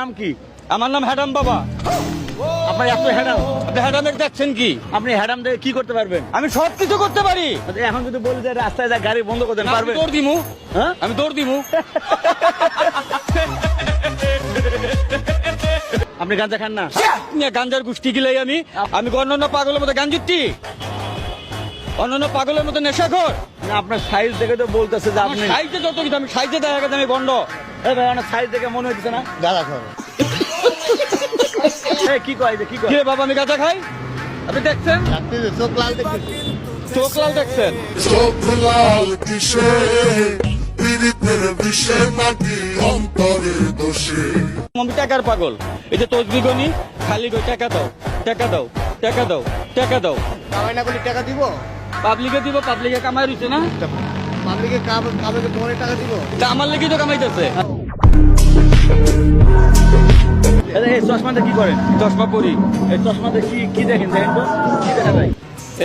নাম কি? আমার নাম হ্যাডাম বাবা। আপনার এত হ্যাডাম, আপনি হ্যাডামে দেখছেন কি? আপনি হ্যাডাম দিয়ে কি করতে পারবেন? আমি সব কিছু করতে পারি। এখন যদি বলি যে রাস্তায় যা গাড়ি বন্ধ করতে আমি পারবেন? দৌড় দিমু। হ্যাঁ, আমি দৌড় দিমু। আপনি গাঁজা খান না? গাঞ্জার গোষ্ঠী গিলাই আমি আমি কি অন্যান্য পাগলের মতো গাঞ্জুটি, অন্যান্য পাগলের মতো নেশাখোর? না, আপনার সাইজ দেখে তো বলতেছে যে আপনি সাইজে যত কিছু, আমি সাইজে দেখা গেছে আমি বন্ড। এই ভাই, অনেক সাইজ দেখে মনে হচ্ছে না গাঁজা খাও। এই কি কয় যে কি কয়? কে বাবা আমি গাঁজা খাই? আপনি দেখছেন আপনি যে চোখ লাল দেখতেছি। চোখ লাল দেখছেন? চোখ লাল কিসে পীড়িতের বিষে নাকি অন্তরের দোষে। আমি টাকার পাগল। এই যে তসবি গনি খালি গো টাকা দাও, টাকা দাও, টাকা দাও, টাকা দাও। কামাই না করলে টাকা দিব? পাবলিকে দিব, পাবলিকে কামাই রইছে না? পাবলিকে কামাই তোমার টাকা দিব? তা আমার লেগে তো কামাইতেছে। এই চশমাতে কি করেন? চশমা পরি। এই চশমাতে কি কি দেখেন? দেখেন তো কি দেখা যায়?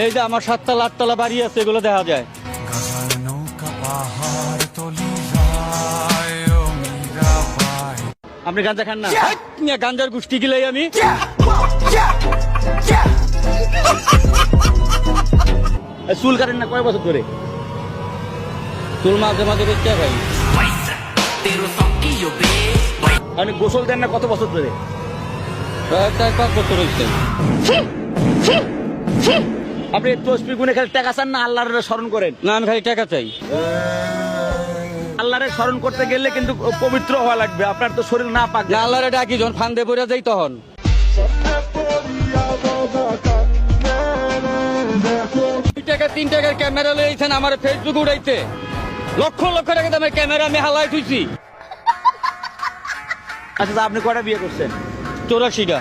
এই যে আমার 7তলা 8তলা বাড়ি আছে, এগুলো দেখা যায়। আপনি গাঁজা খান না? গাঞ্জার গোষ্ঠী গিলাই আমি এই চুল কাটেন না কয় বছর ধরে? চুল মাঝে মাঝে করতে ভাই। আপনি গোসল দেন না কত বছর ধরে? 4-5 বছর হয়েছে। আপনি তসবিহ গুনে খালি টাকা চান না আল্লাহর স্মরণ করেন? না, আমি খালি টাকা চাই। আল্লাহরে স্মরণ করতে গেলে কিন্তু পবিত্র হওয়া লাগবে। আপনার তো শরীর না পাক। না, আল্লাহরে ডাকি যখন ফান্দে পড়ে যাই তখন। 3 টাকার ক্যামেরা লইছেন আমার ফেসবুক উড়াইতে। লক্ষ লক্ষ টাকা দামের ক্যামেরা আমি হালাই থুইছি। আচ্ছা, তা আপনি কয়টা বিয়ে করছেন? 84টা।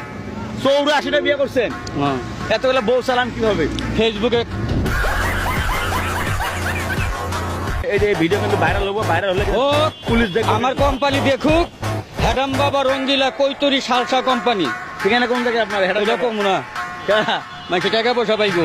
84টা বিয়ে করছেন? হ্যাঁ। এতগুলো বউ চালান কিভাবে? ফেসবুকে এই যে ভিডিও কিন্তু ভাইরাল হবো, ভাইরাল হলে ও পুলিশ দেখবে। আমার কোম্পানি দেখুক, হ্যাডাম বাবা রঙ্গিলা কৈতরি সালসা কোম্পানি। ঠিকানা কোন জায়গায় আপনার? এটা কম না, মানে টাকা পয়সা পাইবো।